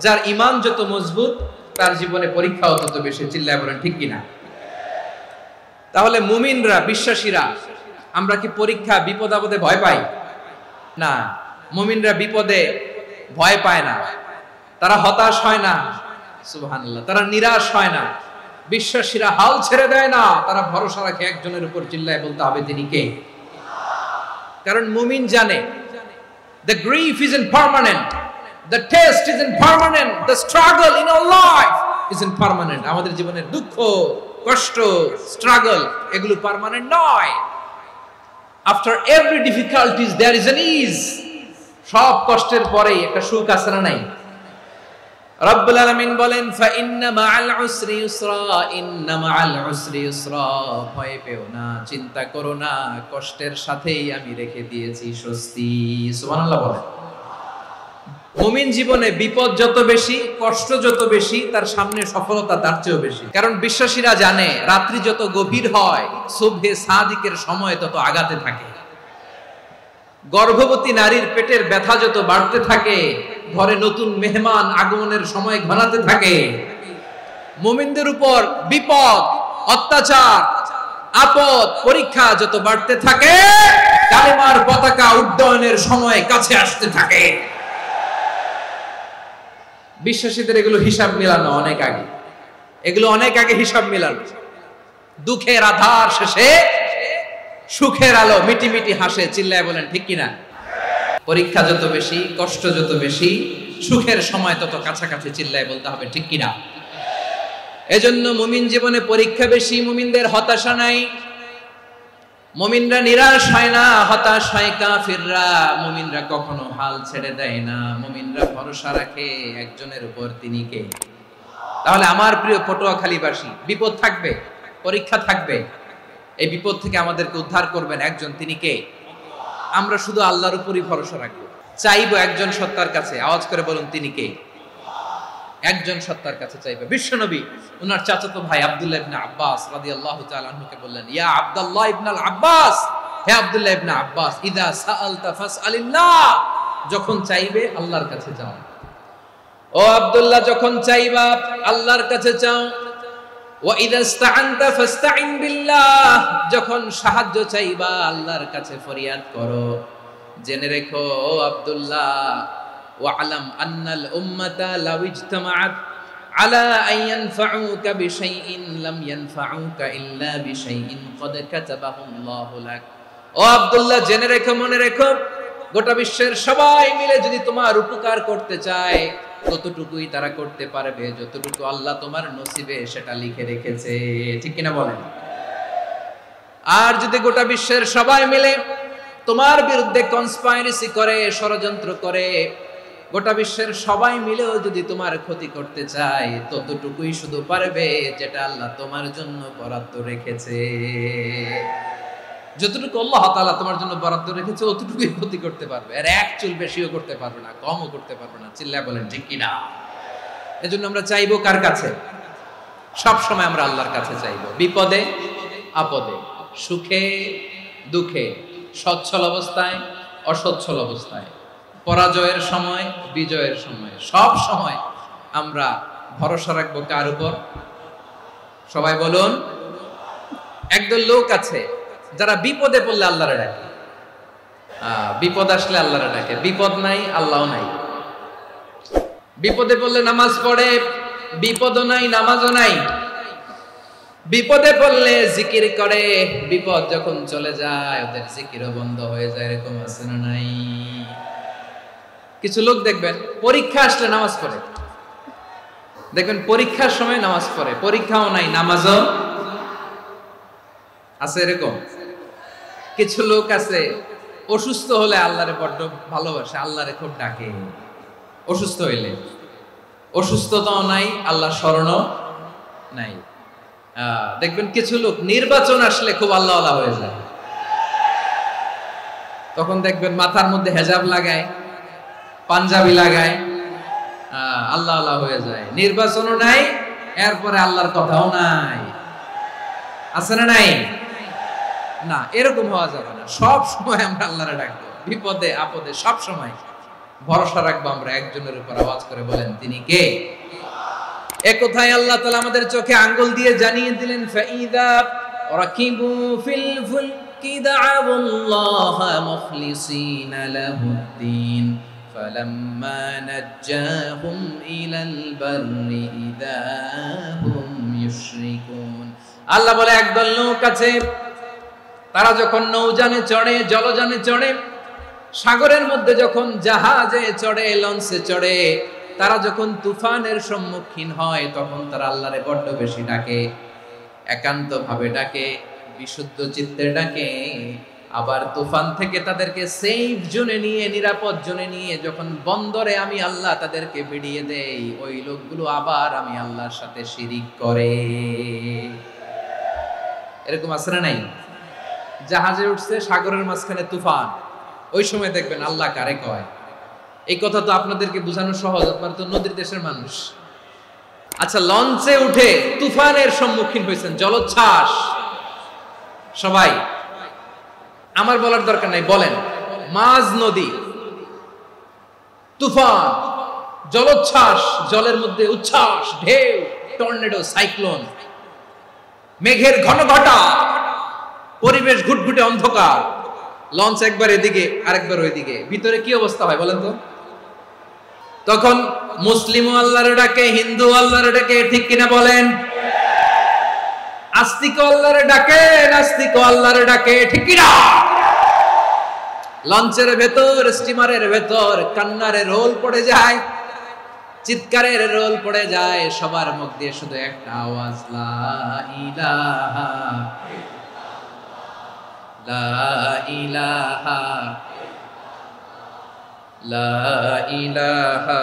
যার ঈমান যত মজবুত তার জীবনে পরীক্ষাও তত বেশি। চিল্লায় বলেন ঠিক কিনা? তাহলে মুমিনরা, বিশ্বাসীরা, আমরা কি পরীক্ষা বিপদ আপদে ভয় পাই? না, মুমিনরা বিপদে ভয় পায় না, তারা হতাশ হয় না, সুবহানাল্লাহ, তারা নিরাশ হয় না। বিশ্বাসীরা হাল ছেড়ে দেয় না, তারা ভরসা রাখে একজনের উপর। চিল্লায় বলতে হবে তিনি কে? কারণ মুমিন জানে the grief isn't permanent, the test isn't permanent, the struggle in our life isn't permanent. আমাদের জীবনের দুঃখ, কষ্ট, struggle এগুলো পার্মানেন্ট নয়। After every difficulties there is an ease. সব কষ্টের পরেই একটা সুখ আছে না নাই? রব্বুল আলামিন বলেন ফা ইন্না মাআল উসরি ইউসরা, ইন্না মাআল উসরি ইউসরা। ভয় পেও না, চিন্তা করো না, কষ্টের সাথেই আমি রেখে দিয়েছি স্বস্তি। সুবহানাল্লাহ বলেন। মুমিন জীবনে বিপদ যত বেশি, কষ্ট যত বেশি, তার সামনে সফলতা তার চেয়েও বেশি। কারণ বিশ্বাসীরা জানে রাত্রি যত গভীর হয়, সুবহে সাদিকের সময় তত আগাতে থাকে। গর্ভবতী নারীর পেটের ব্যথা যত বাড়তে থাকে, ঘরে নতুন মেহমান আগমনের সময় ঘনাতে থাকে। মুমিনদের উপর বিপদ, অত্যাচার, আপদ, পরীক্ষা যত বাড়তে থাকে, কালেমার পতাকা উড্ডয়নের সময় কাছে আসতে থাকে। বিশ্বাসীদের এগুলো হিসাব মিলানো অনেক আগে, এগুলো অনেক আগে হিসাব মিলানো। দুঃখের আধার শেষে সুখের আলো মিটি মিটি হাসে। চিল্লায় বলেন ঠিক কিনা? পরীক্ষা যত বেশি, কষ্ট যত বেশি, সুখের সময় তত কাছাকাছি। চিল্লায় বলতে হবে ঠিক কিনা? এজন্য মুমিন জীবনে পরীক্ষা বেশি, মুমিনদের হতাশা নাই। মুমিনরা নিরাশ হয় না, হতাশ হয় কাফিররা। মুমিনরা কখনো হাল ছেড়ে দেয় না, মুমিনরা ভরসা রাখে একজনের উপর, তিনি কে? তাহলে আমার প্রিয় পটুয়াখালীবাসী, বিপদ থাকবে, পরীক্ষা থাকবে, এই বিপদ থেকে আমাদেরকে উদ্ধার করবেন একজন, তিনি কে? আমরা শুধু আল্লাহর উপরই ভরসা রাখবো, চাইবো একজন সত্তার কাছে। আওয়াজ করে বলুন তিনি কে? একজন সত্তার কাছে চাইবে। বিশ্বনবী ওনার চাচাতো ভাই আব্দুল্লাহ ইবনে আব্বাস রাদিয়াল্লাহু তাআলা আনহুকে বললেন, ইয়া আব্দুল্লাহ ইবনে আব্বাস, হে আব্দুল্লাহ ইবনে আব্বাস, ইদা সাআলতা ফাসআলিল্লাহ, যখন চাইবে আল্লাহর কাছে যাও। ও আব্দুল্লাহ, যখন চাইবা আল্লাহর কাছে চাও। ওয়া ইদা ইসতাআনতা ফাসতাইন বিল্লাহ, যখন সাহায্য চাইবা আল্লাহর কাছে ফরিয়াদ করো। জেনে রেখো ও আব্দুল্লাহ, ওয়া'লাম আন্নাল উম্মাতা লাউ ইজতামাআত আলা আন ইয়ানফাউকা বিশাইইন লাম ইয়ানফাউকা ইল্লা বিশাইইন ক্বাদ কাতাবাহু আল্লাহু লাক। ও আব্দুল্লাহ, জেনে রেখো, মনে রেখো, গোটা বিশ্বের সবাই মিলে যদি তোমার উপকার করতে চায়, ততটুকুই তারা করতে পারবে যতটুকু আল্লাহ তোমার নসিবে সেটা লিখে রেখেছে। ঠিক কিনা বলেন? আর যদি গোটা বিশ্বের সবাই মিলে তোমার বিরুদ্ধে কনস্পাইরেসি করে, ষড়যন্ত্র করে, গোটা বিশ্বের সবাই মিলেও যদি তোমার ক্ষতি করতে চায়, ততটুকুই শুধু পারবে যেটা আল্লাহ তোমার জন্য বরাদ্দ রেখেছে। যতটুকু আল্লাহ তাআলা তোমার জন্য বরাদ্দ রেখেছে অতটুকুই ক্ষতি করতে পারবে, আর এক চুল বেশিও করতে পারবে না, কমও করতে পারবে না। চিল্লায় বলেন ঠিক কিনা? এজন্য আমরা চাইবো কার কাছে? সব সময় আমরা আল্লাহর কাছে চাইবো, বিপদে আপদে, সুখে দুঃখে, সচ্ছল অবস্থায় অসচ্ছল অবস্থায়, পরাজয়ের সময় বিজয়ের সময়, সব সময় আমরা ভরসা রাখবো কার উপর? সবাই বলুন। একদল লোক আছে যারা বিপদে পড়লে আল্লাহরে ডাকে, বিপদ আসলে আল্লাহরে ডাকে, বিপদ নাই আল্লাহও নাই। বিপদে পড়লে নামাজ পড়ে, বিপদও নাই নামাজও নাই। বিপদে পড়লে জিকির করে, বিপদ যখন চলে যায় ওদের জিকিরও বন্ধ হয়ে যায়। এরকম আছে না নাই? কিছু লোক দেখবেন পরীক্ষা আসলে নামাজ পড়ে, দেখবেন পরীক্ষার সময় নামাজ পড়ে, পরীক্ষাও নাই নামাজও আছে। এরকম কিছু লোক আছে অসুস্থ হলে আল্লাহরে বড্ড ভালোবাসে, আল্লাহরে খুব ডাকে। অসুস্থ হইলে অসুস্থতাও নাই, আল্লাহ স্মরণও নাই। দেখবেন কিছু লোক নির্বাচন আসলে খুব আল্লাহওয়ালা হয়ে যায়, তখন দেখবেন মাথার মধ্যে হেজাব লাগায়, পাঞ্জাবি লাগায়, আল্লাহওয়ালা হয়ে যায়। নির্বাচনও নাই, এরপরে আল্লাহর কথাও নাই। আছে না নাই? না, এরকম হওয়া যাবে না। সব সময় আমরা আল্লাহরে ডাকবো, বিপদে আপদে সব সময়। ভরসা রাখবো আমরা একজনের উপর। আওয়াজ করে বলেন তিনি কে? এ কথায় আল্লাহ তাআলা আমাদের চোখে আঙ্গুল দিয়ে জানিয়ে দিলেন, ফাইদা রাকিবু ফিল ফুলকি দা'আউল্লাহা মুখলিসিনা লাহুদ্দিন ফালাম্মা নাজ্জাহুম ইলাল বাররি ইযা হুম ইউশরিকুন। আল্লাহ বলে একদল লোক আছে, তারা যখন নৌযানে চড়ে, জলযানে চড়ে, সাগরের মধ্যে যখন জাহাজে চড়ে, লঞ্চে চড়ে, তারা যখন তুফানের সম্মুখীন হয় তখন তারা আল্লাহরে বড্ড বেশি ডাকে, একান্ত ভাবে ডাকে, বিশুদ্ধ চিত্তে ডাকে। আবার তুফান থেকে তাদেরকে সেফ জোনে নিয়ে, নিরাপদ জোনে নিয়ে যখন বন্দরে আমি আল্লাহ তাদেরকে ভিড়িয়ে দেই, ওই লোকগুলো আবার আমি আল্লাহর সাথে শিরিক করে। এরকম আছে না নাই? জাহাজে উঠছে, সাগরের মাঝখানে তুফান, ওই সময় দেখবেন আল্লাহ কারে কয়। এই কথা তো আপনাদেরকে বোঝানো সহজ, আপনারা তো নদীর দেশের মানুষ। আচ্ছা, লঞ্চে উঠে তুফানের সম্মুখীন হয়েছেন, জলোচ্ছ্বাস, সবাই আমার বলার দরকার নাই, বলেন। মাঝ নদী, তুফান, জলোচ্ছ্বাস, জলের মধ্যে উচ্ছ্বাস, ঢেউ, টর্নেডো, সাইক্লোন, মেঘের ঘনঘটা, পরিবেশ ঘুটঘুটে অন্ধকার, লঞ্চ একবার এদিকে আরেকবার ওইদিকে, ভিতরে কি অবস্থা হয় বলেন তো? তখন মুসলিম আল্লাহর ডাকে, হিন্দু আল্লাহর ডাকে, ঠিক কিনা বলেন? আস্তিক আল্লাহর ডাকে, নাস্তিক আল্লাহর ডাকে, ঠিক কিনা? লঞ্চের ভেতর, স্টিমারের ভেতর কান্নারে রোল পড়ে যায়, চিৎকারের রোল পড়ে যায়, সবার মুখ দিয়ে শুধু একটা আওয়াজ, লা ইলাহা লা ইলাহা লা ইলাহা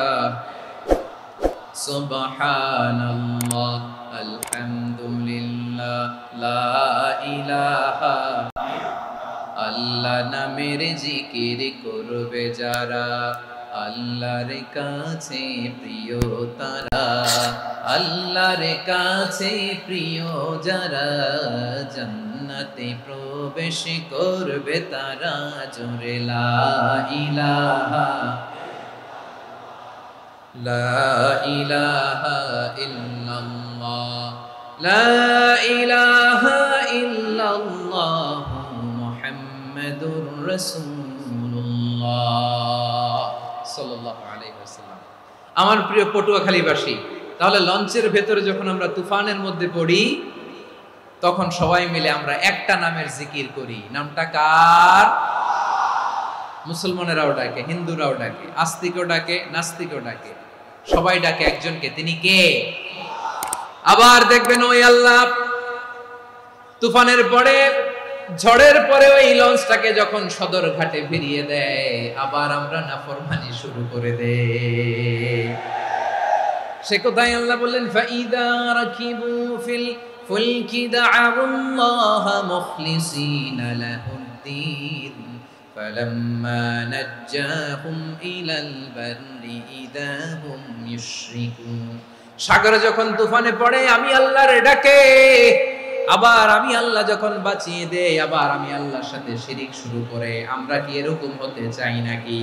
সুবহানাল্লাহ আলহামদুলিল্লাহ লা ইলাহা। আল্লাহ নামের জিকির করবে যারা, আল্লাহর কাছে প্রিয় তারা, আল্লাহর কাছে প্রিয় যারা, জান্নাতে প্রবেশ করবে তারা, জোরে লা ইলাহা লা ইলাহা ইল্লাল্লাহ লা ইলাহা ইল্লাল্লাহ মুহাম্মাদুর রাসূলুল্লাহ সাল্লাল্লাহু আলাইহি ওয়াসাল্লাম। আমার প্রিয় পটুয়াখালীবাসী, তাহলে লঞ্চের ভেতরে যখন আমরা তুফানের মধ্যে পড়ি, তখন সবাই মিলে আমরা একটা নামের জিকির করি। নামটা কার? মুসলমানেরাও ডাকে, হিন্দুরাও ডাকে, আস্তিকও ডাকে, নাস্তিকও ডাকে, সবাই ডাকে একজনকে, তিনি কে? আবার দেখবেন ওই আল্লাহ তুফানের পরে, ঝড়ের পরে ওই লঞ্চটাকে যখন সদর ঘাটে ফিরিয়ে দেয়, আবার আমরা নাফরমানি শুরু করে দেই। সে কোথায় আল্লাহ বললেন, ফাইদা রাকিবু ফিল ফুলকি দা'আউল্লাহা মুখলিসিনা লাহুদ্দিন ফালাম্মা নাজ্জাহুম ইলাল বাররি ইযা হুম ইউশরিকুন। সাগরে যখন তুফানে পড়ে আমি আল্লাহর ডাকে, আবার আমি আল্লাহ যখন বাঁচিয়ে দেই, আবার আমি আল্লাহর সাথে শিরিক শুরু করে। আমরা কি এরকম হতে চাই নাকি?